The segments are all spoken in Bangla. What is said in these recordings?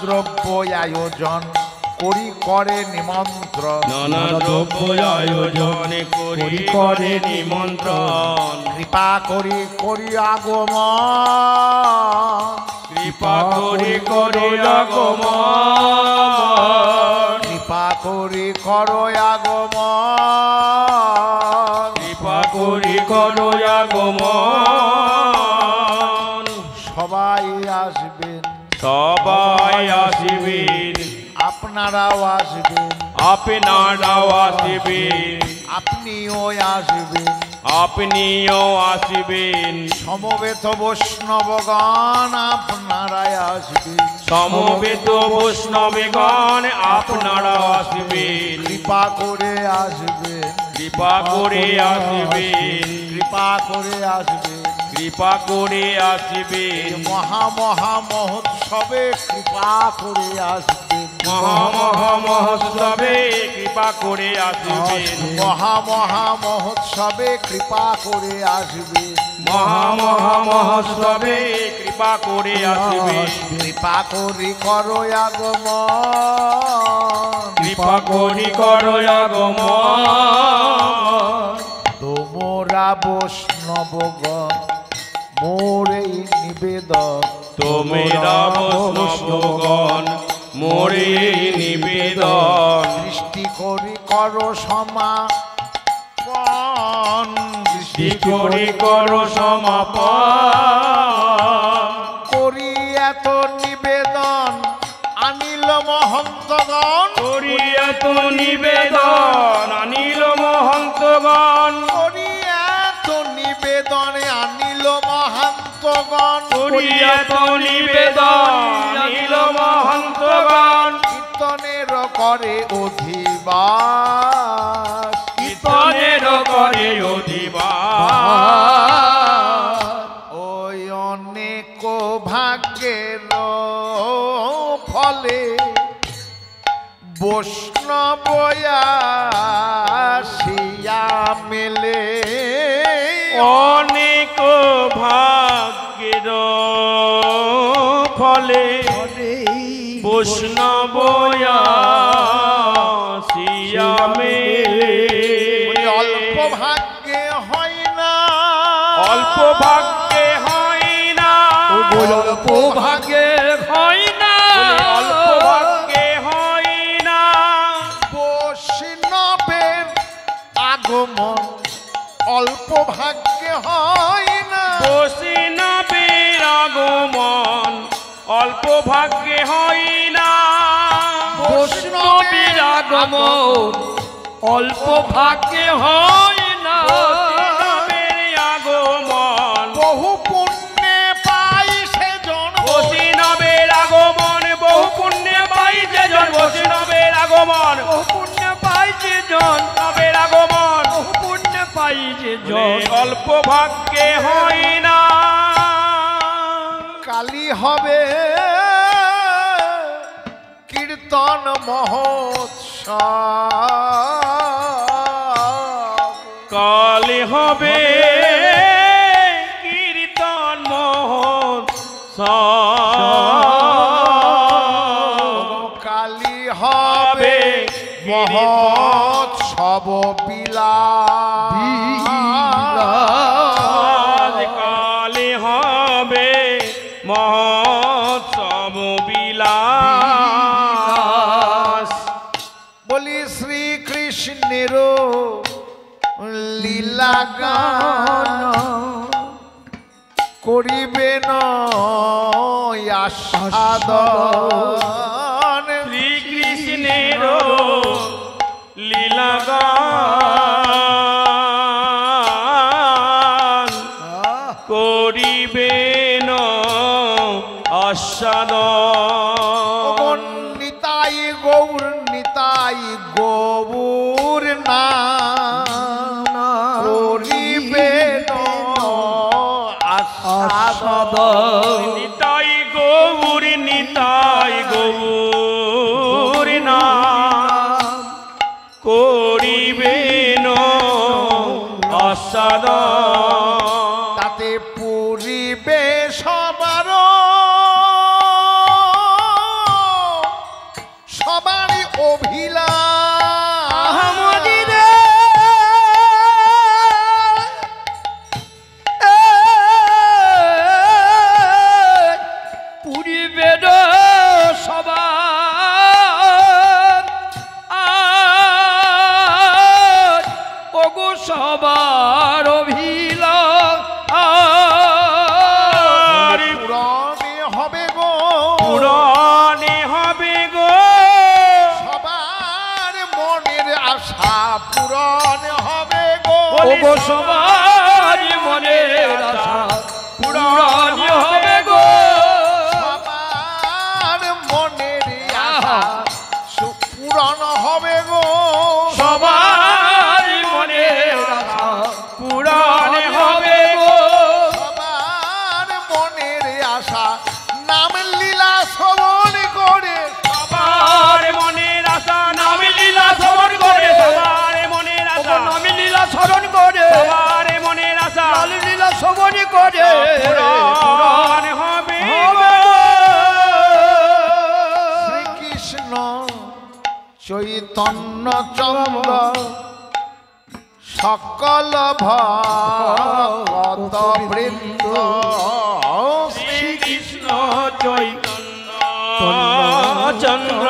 দ্রব্য আয়োজন করি করে নিমন্ত্রণ নানা দ্রব্য আয়োজন করি করে নিমন্ত্রণ কৃপা করি করি আগমন কৃপা করি করে আগমন কৃপা করি করো আগমন কৃপা করি করো আগমন সবাই আসবেন সবাই আসিবেন আপনারাও আসবেন আপনারাও আসিবেন আপনিও আসবেন আপনিও আসিবেন সমবেত বৈষ্ণবগণ আপনারাই আসবেন সমবেত বৈষ্ণবগণ আপনারা আসিবেন কৃপা করে আসবেন কৃপা করে আসিবেন কৃপা করে আসবেন কৃপা করে আসিবেন মহা মহা মহোৎসবে কৃপা করে আসবেন মহা মহা মহোৎসবে কৃপা করে আসিবেন মহা মহা মহোৎসবে কৃপা করে আসবেন মহা মহা মহোৎসবে কৃপা করে আসিবেন কৃপা করি করো আগমন কৃপা করি করো আগমন তোমরা বৈষ্ণবগণ মোরে নিবেদন তোমরা বৈষ্ণবগণ মোরে নিবেদন সৃষ্টি করি করো সমাপন সৃষ্টি করি করো সমাপন করি এত নিবেদন আনিল মহন্তগণ করি এত নিবেদন আনিল মহন্তগণ করি এত নিবেদনে আনিল মহন্তগণ করি এত নিবেদন আনিল মহন্তগণ কীর্তনের করে অধিবাস কীর্তনের করে অধিবাস ওই অনেক ভাগ্যের ফলে বৈষ্ণব আসিয়া মেলে অনেক ভাগ্যের ফলে বৈষ্ণব আসিয়া মেলে অল্প ভাগ্যে হয় না অল্প ভাগ্যে হয় না অল্প ভাগ্যে হয় না অল্প ভাগ্যে হয় না বৈষ্ণবের আগমন অল্প ভাগ্যে হয় না বৈষ্ণবের আগমন অল্প ভাগ্যে হয় না বৈষ্ণবের আগমন অল্প ভাগ্যে হয় না বৈষ্ণবের আগমন বহু পুণ্যে পাই সেজন বৈষ্ণবের আগমন বহু পুণ্যে পাই যেজন বৈষ্ণবের আগমন বহু পুণ্য পাই যেজন নবের আগমন বহু পুণ্য পাই যেজন অল্প ভাগ্যে হয় না কালী হবে কীর্তন মহোৎসব কালে হবে কীর্তন মহোৎসব কালী হবে মহোৎসব বিলাস কালে হবে মহোৎসব বিলাস বলি শ্রীকৃষ্ণের লীলা গান করিবেন আস্বাদন শ্রীকৃষ্ণের লীলাগান করিবেন আস্বাদন নিতাই গৌর নিতাই গৌর নাম করিবেন আস্বাদন নিতাই গৌর নাম করিবেন আস্বাদন তাতে পরিবে সবার সবার অভিলাষ পুরনে হবে গো পুরাণে হবে গো সবার মনের আশা পূরণ হবে গো ওগো সবার মনের আশা পূরণ হবে গো সবার মনের আশা পূরণ হবে গো সবার মনের আশা পূরণ হবে গো সবার মনের আশা নাম লীলা শ্রবণ করে সবার মনের আশা নামে লীলা শ্রবণ করে সবার মনের আশা নামে লীলা স্মরণ করে সবার মনের আশা লাল লীলা শ্রবণ করে পুরাণ হবে হবে গো। শ্রীকৃষ্ণ চৈতন্য চন্দ্র সকল ভক্ত বৃন্দ শ্রীকৃষ্ণ চৈতন্য চন্দ্র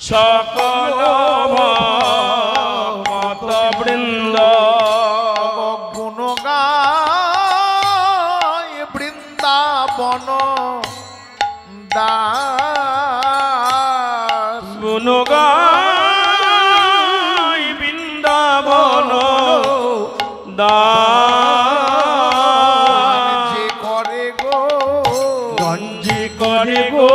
সকল ভক্ত বৃন্দ গুণ গায় বৃন্দাবন দাস গুণগাই বৃন্দাবন দাস যে করে গো গঞ্জি করে গো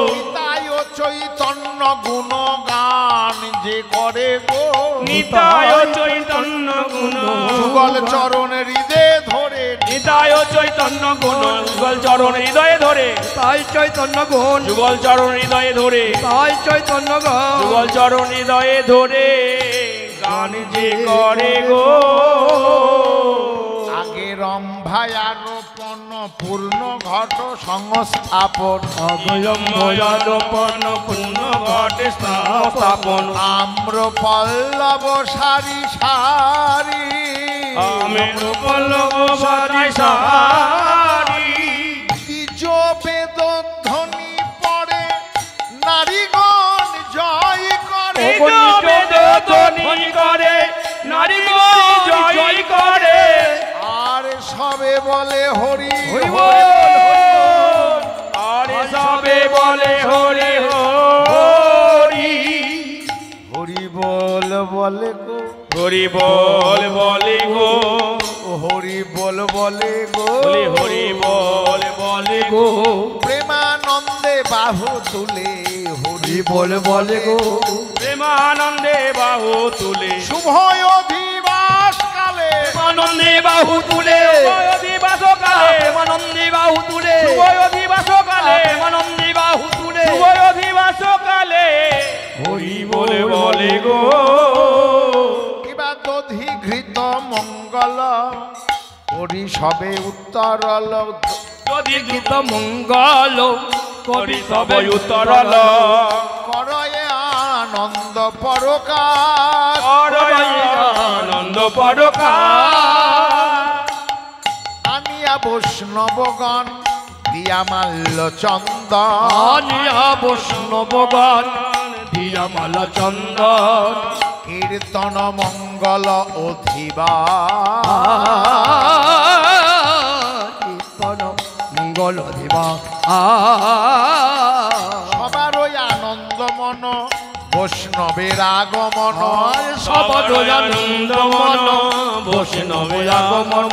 নিতাই ও চৈতন্য গুণ গান যে করে গো নিতায় চৈতন্য গুণ যুগল চরণ হৃদে ধরে নিতায় চৈতন্য গুণ যুগল চরণ হৃদয়ে ধরে তাই চৈতন্য গুণ যুগল চরণ হৃদয়ে ধরে তাই চৈতন্য গুণ যুগল চরণ হৃদয়ে ধরে গান যে করে গো আগে রম্ভায়ারোপণ পূর্ণ ঘট সংস্থাপন অবলম্বন পূর্ণ ঘটে স্থাপন আম্র পল্লব সারি সারি আমের পল্লব সারি সারি দ্বিজ বেদ ধ্বনি পড়ে নারীগণ জয় করে ধ্বনি করে নারীগণ জয় করে আর সবে বলে হরি হরি হরি আরে সবে বলে হরি হরি হরি বল বলে গো হরি বল বলে গো হরি বল বলে গো বলে হরি বল বলে গো প্রেমানন্দে বাহু তুলে হরি বল বলে গো প্রেমানন্দে বাহু তুলে শুভ অধিবাস কালে আনন্দে বাহু তুলে দিবাস কালে আনন্দে বাহু তুলে দিবাস কালে আনন্দে বাহু তুলে দিবাস কালে হরি বলে বলে গো কিবা দধি ঘৃত মঙ্গল হরি সবে উত্তরল যদি গীত মঙ্গল করি সবে উত্তরল করয়ে আনন্দ পরকাশ আনন্দ পরকা আনিয়া বৈষ্ণবগণ দিয়া মাল্য চন্দন আনিয়া বৈষ্ণবগণ দিয়া মালা চন্দন কীর্তন মঙ্গল অধিবা কীর্তন মঙ্গল দিবা সবার ওই আনন্দ মন বৈষ্ণবের আগমন সবদ আনন্দ মন বৈষ্ণবে আগমন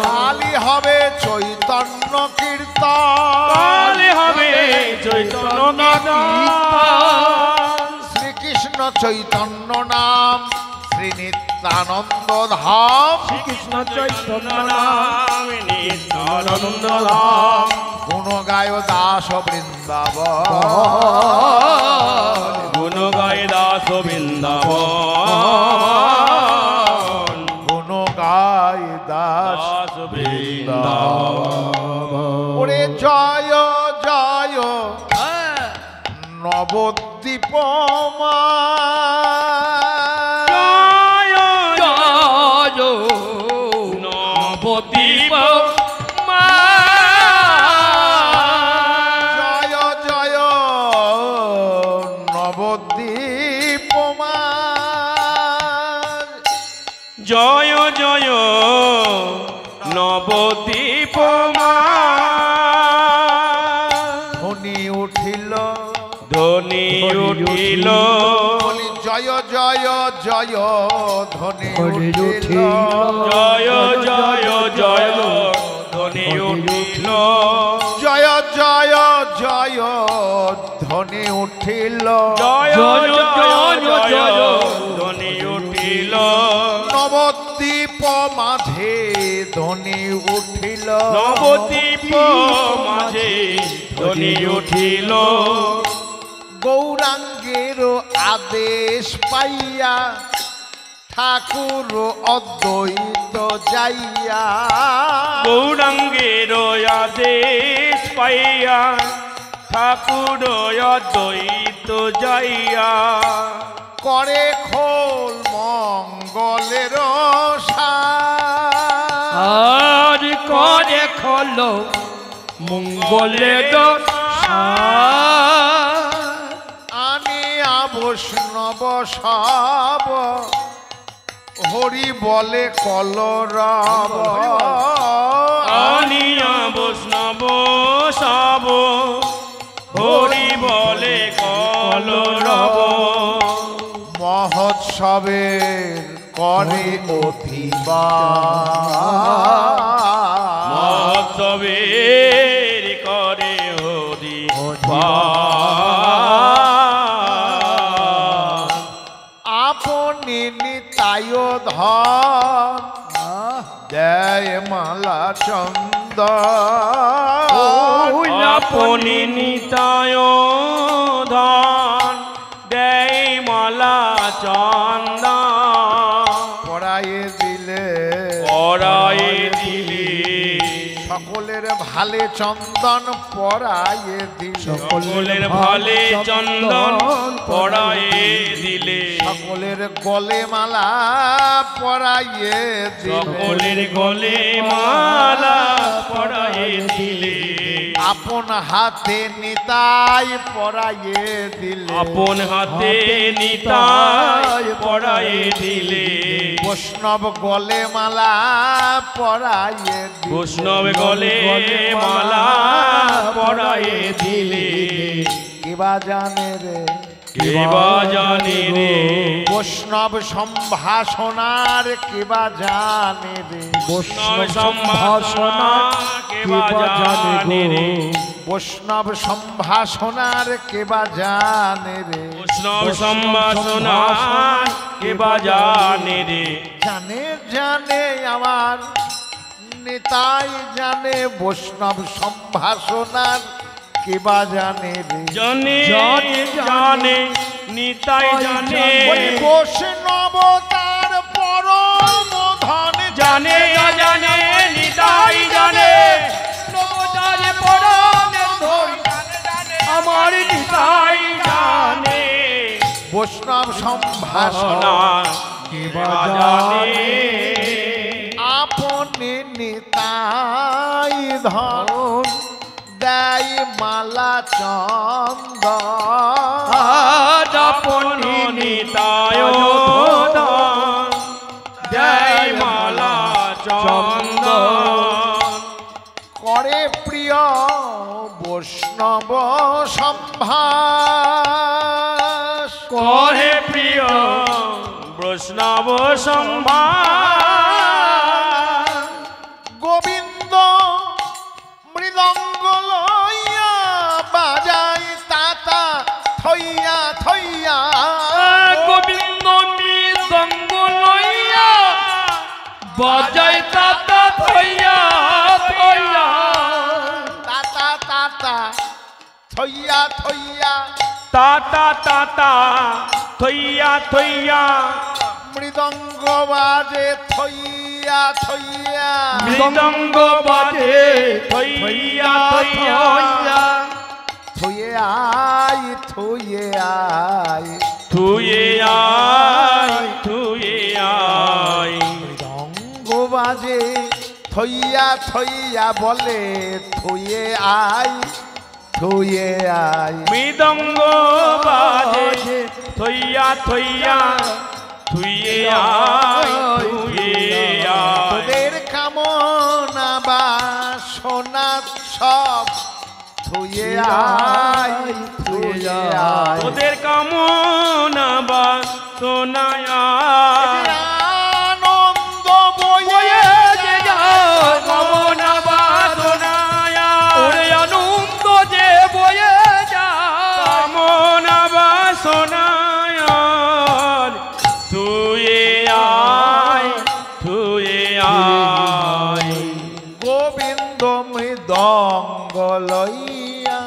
কালি হবে চৈতন্য কীর্তন কালে হবে চৈতন্য শ্রীকৃষ্ণ চৈতন্য নাম শ্রী নিত্যানন্দ ধাম শ্রীকৃষ্ণ চৈতন্য নাম নিত্যানন্দ ধাম গুণ গায় দাস বৃন্দাবন গুণ গায় দাস বৃন্দাবন গুণ গায় দাস দাস বৃন্দাবন ওরে জয় জয় নবদ্বীপ মা জয় নবদ্বীপ মা জয় জয় নবদ্বীপ মা জয় জয় নবদ্বীপ মা ধ্বনি উঠিল ধ্বনি উঠিল বলি জয় জয় জয় ধ্বনি ধ্বনি উঠিল উঠিল। জয় জয় জয় ধ্বনি উঠিল জয় জয় জয় ধ্বনি উঠিল জয় জয় জয় জয় জয় জয় ধ্বনি উঠিল নবদ্বীপ মাঝে ধ্বনি উঠিল নবদ্বীপ মাঝে ধ্বনি উঠিল গৌরাঙ্গের আদেশ পাইয়া ঠাকুর অদ্বৈত যাইয়া গৌরাঙ্গের আদেশ পাইয়া ঠাকুর অদ্বৈত যাইয়া করে খোল মঙ্গলের আর করে খোলো মঙ্গলের আনিয়া বৈষ্ণব সব হরি বলে কলরব আনিয়া বৈষ্ণব সব হরি বলে কলরব মহোৎসবের করে অধিবাস মহোৎসবের করে হরি আপনি নিতায় ধন দেয় মালা চন্দ আপনি নিতায় ধন দেয় মালা চন্দন পড়াইয়ে দিলে পরায়ে দিলে সকলের ভালে চন্দন পড়াইয়ে দিলে সকলের ভালে চন্দন পরায়ে দিলে সকলের গলে মালা পরাইয়ে দিলে সকলের গলে মালা পরায়ে দিলে আপন হাতে নিতাই পরাইয়ে দিলে আপন হাতে নিতাই পরায়ে দিলে বৈষ্ণব গলে মালা পরাইয়ে দিলে বৈষ্ণব গলে মালা পরায়ে দিলে কিবা জানে রে কেবা জানে রে বৈষ্ণব সম্ভাষণার কিবা জানে রে বৈষ্ণব সম্ভাষণা কেবা জানে রে বৈষ্ণব সম্ভাষণার কেবা জানে রে বৈষ্ণব সম্ভাষণা কেবা জানে রে জানে জানে আমার নেতাই জানে বৈষ্ণব সম্ভাষণার কেবা জানে রে জানে জানে নিতাই জানে বলি বৈষ্ণব তার পরম ধন জানে জানে নিতাই জানে নবদারে পরাণের ধন আমার নিতাই জানে বৈষ্ণব সম্ভাষণ ভাষণা কেবা জানে আপনি নিতাই ধন দেয় মালা চন্দ আপনি নিতায় ধন জয় মালা চন্দন করে প্রিয় বৈষ্ণব সম্ভাষ করে প্রিয় বৈষ্ণব সম্ভার গোবিন্দ মৃদঙ্গ লইয়া বাজাই তাতা থইয়া থইয়া গোবিন্দ মৃদঙ্গ লইয়া বাজাই তাতা থইয়া থইয়া তাতা তাতা থইয়া থইয়া তাতা তাতা থইয়া থইয়া মৃদঙ্গ বাজে থইয়া থইয়া মৃদঙ্গ বাজে থইয়া থইয়া থুয়ে আই থুয়ে আই থুয়ে আয় থুয়ে আয় মৃদঙ্গ বাজে থইয়া থইয়া বলে থুয়ে আই থুয়ে আই মৃদঙ্গ বাজে থইয়া থইয়া থুয়ে আয় থুয়ে থুয়ে আয় থুয়ে আয় ওদের কামনা বাসনায় আনন্দ বয়ে যায় কামনা বাসনায় ওরে আনন্দ যে বয়ে যায় কামনা বাসনায় থুয়ে আয় থুয়ে আয় গোবিন্দ মৃদঙ্গ লইয়া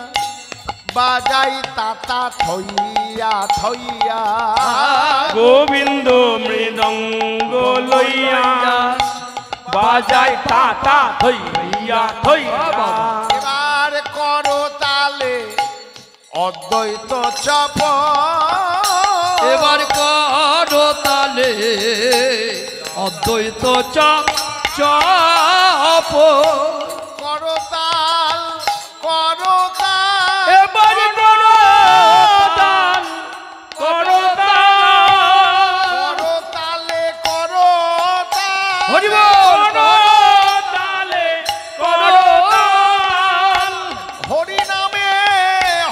বাজাই তাতা থইয়া থইয়া গোবিন্দ মৃদঙ্গ লইয়া বাজায় তাতা থইয়া থইয়া এবার করো তালে অদ্বৈত চাপ এবার করো তালে অদ্বৈত চাপ করো তাল করো তাল এবার করো তাল করো তাল করো তালে করো তাল হরি বল করো তালে করো তাল হরি নামে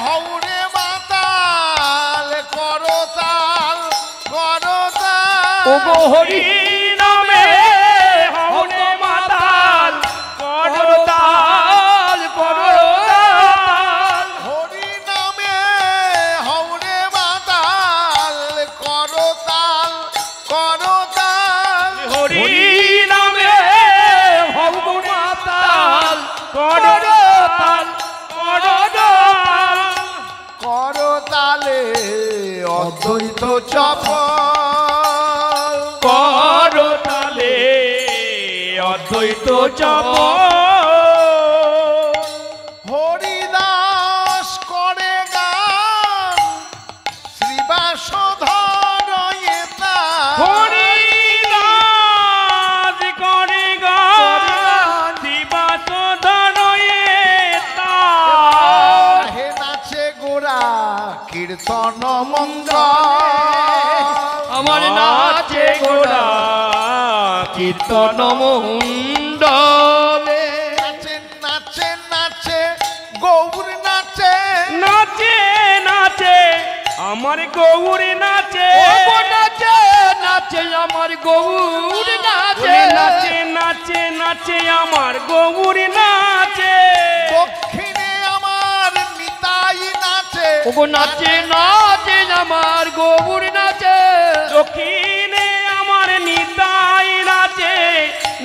হৌরে মাতাল করো তাল করো তাল ওগো হরি নামে হরে মাতাল করো তাল করো তাল হরি নামে হৌরে মাতাল করো তাল করো তাল হরি নামে হবু মাতাল করো তাল করো তাল করো তালে অদ্বৈত চপল করো তালে অদ্বৈত জপ হরিদাস করে গান শ্রীবাসধর হরি নাচ করে গান দিবাস ধরয়ে তার হে নাচে গোরা কীর্তন মঙ্গল আমার নাচে গোড়া কীর্তন মণ্ডলে নাচে নাচে নাচে গৌর নাচে নাচে নাচে আমার গৌরী নাচে ওগো নাচে নাচে আমার গৌর নাচে নাচে নাচে নাচে আমার গৌরী নাচে দক্ষিণে আমার নিতাই নাচে ওগো নাচে নাচে আমার গৌর নাচে দক্ষিণে আমার নিতাই নাচে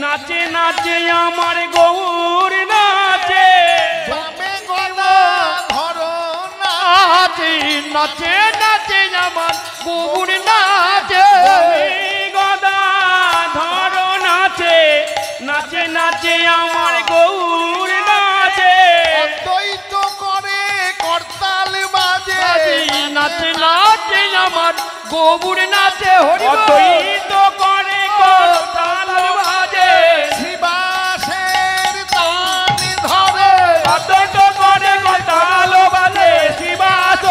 নাচে নাচে আমার গৌর নাচে বামে গলা ধরো না নাচে নাচে নাচে আমার গৌর নাচে গদা ধরো নাচে নাচে নাচে আমার গৌর নাচে অদ্বৈত করে করতাল বাজে নাচে নাচে আমার গৌর নাচে হরি বল। অদ্বৈত করে করতাল বাজে শিবাসের তান ধরে অদ্বৈত করে করতাল বাজে শিবাস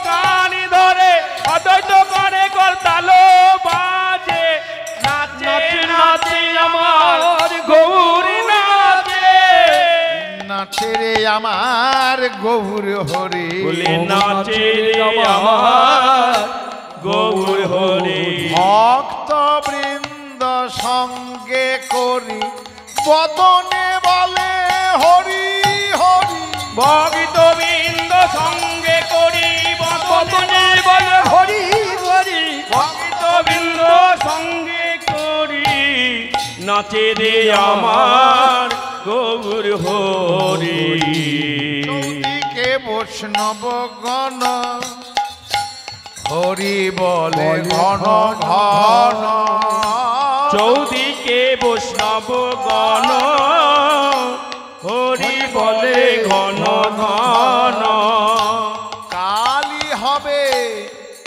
গানি ধরে অদ্বৈত করে করতাল বাজে নাচে নাচে আমার গৌর নাচে নাচে রে আমার গৌর হরি বলে নাচে আমার গৌর হরি ভক্ত বৃন্দ সঙ্গে করি বদনে বলে হরি হরি ভক্ত বৃন্দ সঙ্গে করি বদনে বলে হরি হরি ভক্ত বৃন্দ সঙ্গে করি নাচে রে আমার গৌর হরি চৌদিকে বৈষ্ণব গণ হরি বলে ঘন ঘন চৌদিকে বৈষ্ণব গণ হরি বলে ঘন ঘন কালী হবে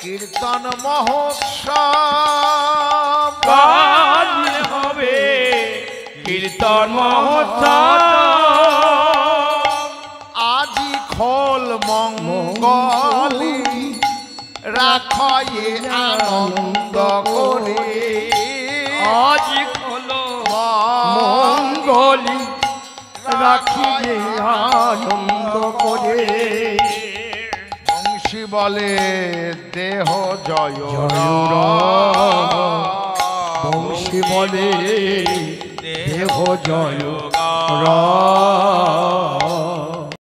কীর্তন মহোৎসব কাল হবে কীর্তন মহোৎসব আজি খোল মঙ্গলি রাখয়ে আনন্দ করে আজ খোলো মঙ্গলি রাখি যে আনন্দ করে বংশী বলে দেহ জয় বংশী বলে দেহ জয় রাম